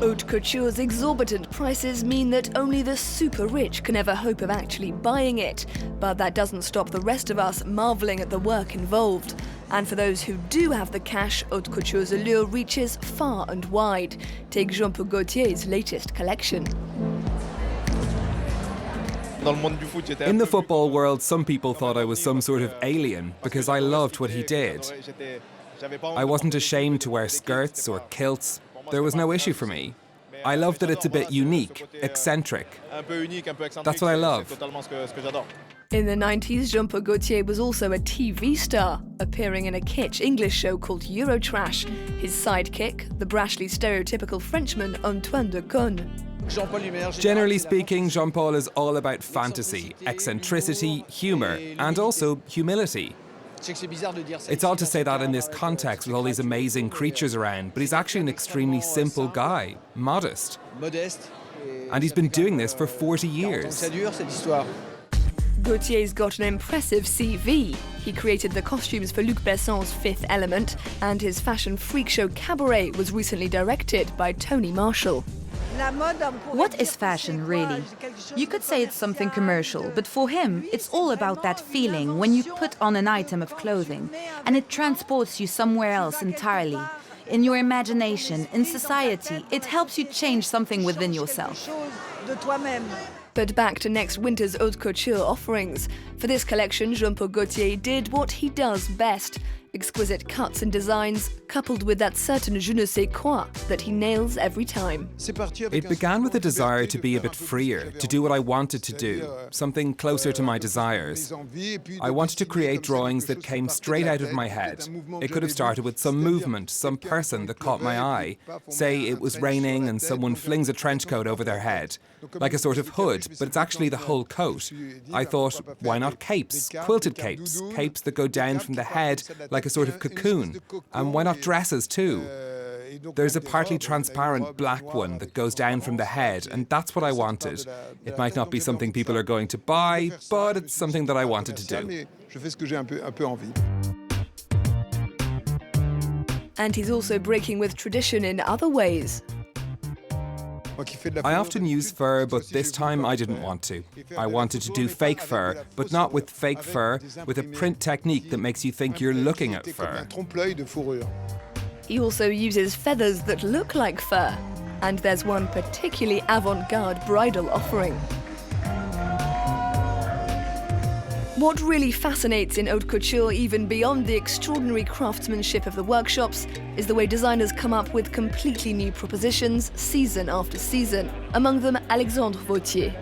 Haute Couture's exorbitant prices mean that only the super rich can ever hope of actually buying it, but that doesn't stop the rest of us marvelling at the work involved. And for those who do have the cash, Haute Couture's allure reaches far and wide. Take Jean-Paul Gaultier's latest collection. In the football world, some people thought I was some sort of alien because I loved what he did. I wasn't ashamed to wear skirts or kilts. There was no issue for me. I love that it's a bit unique, eccentric. That's what I love. In the 90s, Jean-Paul Gaultier was also a TV star, appearing in a kitsch English show called Eurotrash. His sidekick, the brashly stereotypical Frenchman Antoine de Caunes. Generally speaking, Jean-Paul is all about fantasy, eccentricity, humour, and also humility. It's odd to say that in this context with all these amazing creatures around, but he's actually an extremely simple guy, modest. And he's been doing this for 40 years. Gaultier's got an impressive CV. He created the costumes for Luc Besson's Fifth Element, and his fashion freak show Cabaret was recently directed by Tony Marshall. What is fashion, really? You could say it's something commercial, but for him, it's all about that feeling when you put on an item of clothing and it transports you somewhere else entirely. In your imagination, in society, it helps you change something within yourself. But back to next winter's Haute Couture offerings. For this collection, Jean-Paul Gaultier did what he does best: exquisite cuts and designs, coupled with that certain je ne sais quoi that he nails every time. It began with a desire to be a bit freer, to do what I wanted to do, something closer to my desires. I wanted to create drawings that came straight out of my head. It could have started with some movement, some person that caught my eye. Say it was raining and someone flings a trench coat over their head, like a sort of hood, but it's actually the whole coat. I thought, why not capes, quilted capes, capes that go down from the head like a sort of cocoon, and why not dresses too? There's a partly transparent black one that goes down from the head, and that's what I wanted. It might not be something people are going to buy, but it's something that I wanted to do. And he's also breaking with tradition in other ways. I often use fur, but this time I didn't want to. I wanted to do fake fur, but not with fake fur, with a print technique that makes you think you're looking at fur. He also uses feathers that look like fur. And there's one particularly avant-garde bridal offering. What really fascinates in haute couture, even beyond the extraordinary craftsmanship of the workshops, is the way designers come up with completely new propositions season after season. Among them, Alexandre Vauthier.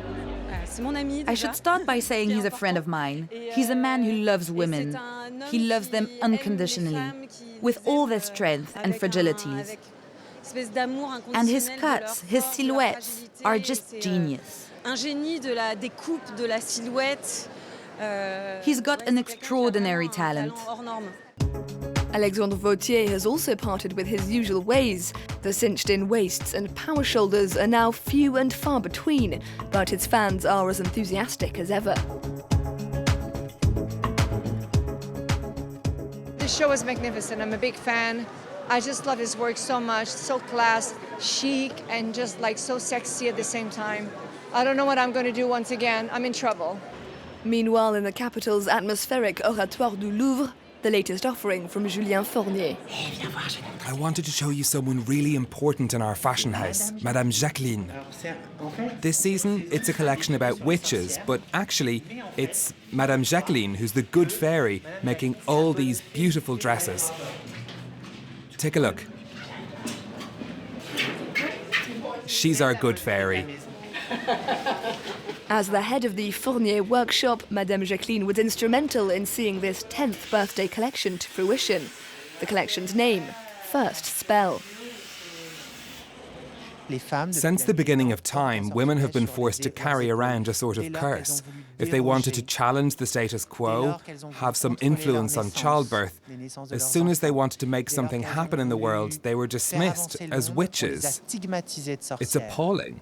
I should start by saying he's a friend of mine. He's a man who loves women. He loves them unconditionally, with all their strength and fragilities. And his cuts, his silhouettes, are just genius. He's got an extraordinary talent. Alexandre Vauthier has also parted with his usual ways. The cinched-in waists and power shoulders are now few and far between, but his fans are as enthusiastic as ever. The show is magnificent. I'm a big fan. I just love his work so much. So class, chic, and just like so sexy at the same time. I don't know what I'm going to do once again. I'm in trouble. Meanwhile, in the capital's atmospheric Oratoire du Louvre, the latest offering from Julien Fournier. I wanted to show you someone really important in our fashion house, Madame Jacqueline. This season, it's a collection about witches, but actually, it's Madame Jacqueline who's the good fairy making all these beautiful dresses. Take a look. She's our good fairy. As the head of the Fournier workshop, Madame Jacqueline was instrumental in seeing this 10th birthday collection to fruition. The collection's name, First Spell. Since the beginning of time, women have been forced to carry around a sort of curse. If they wanted to challenge the status quo, have some influence on childbirth, as soon as they wanted to make something happen in the world, they were dismissed as witches. It's appalling.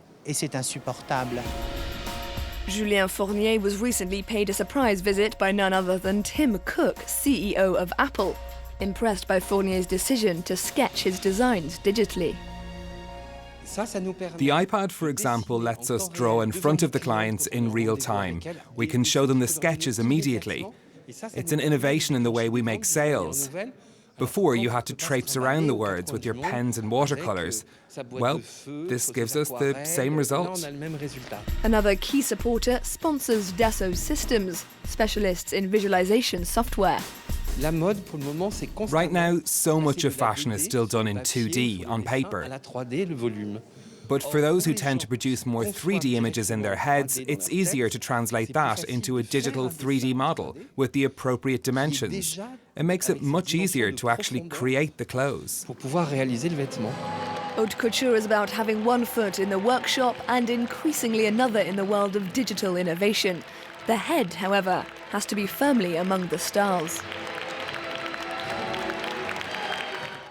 Julien Fournier was recently paid a surprise visit by none other than Tim Cook, CEO of Apple, impressed by Fournier's decision to sketch his designs digitally. The iPad, for example, lets us draw in front of the clients in real time. We can show them the sketches immediately. It's an innovation in the way we make sales. Before, you had to traipse around the words with your pens and watercolours. Well, this gives us the same result. Another key supporter sponsors Dassault Systems, specialists in visualization software. Right now, so much of fashion is still done in 2D, on paper. But for those who tend to produce more 3D images in their heads, it's easier to translate that into a digital 3D model with the appropriate dimensions. It makes it much easier to actually create the clothes. Haute Couture is about having one foot in the workshop and increasingly another in the world of digital innovation. The head, however, has to be firmly among the stars.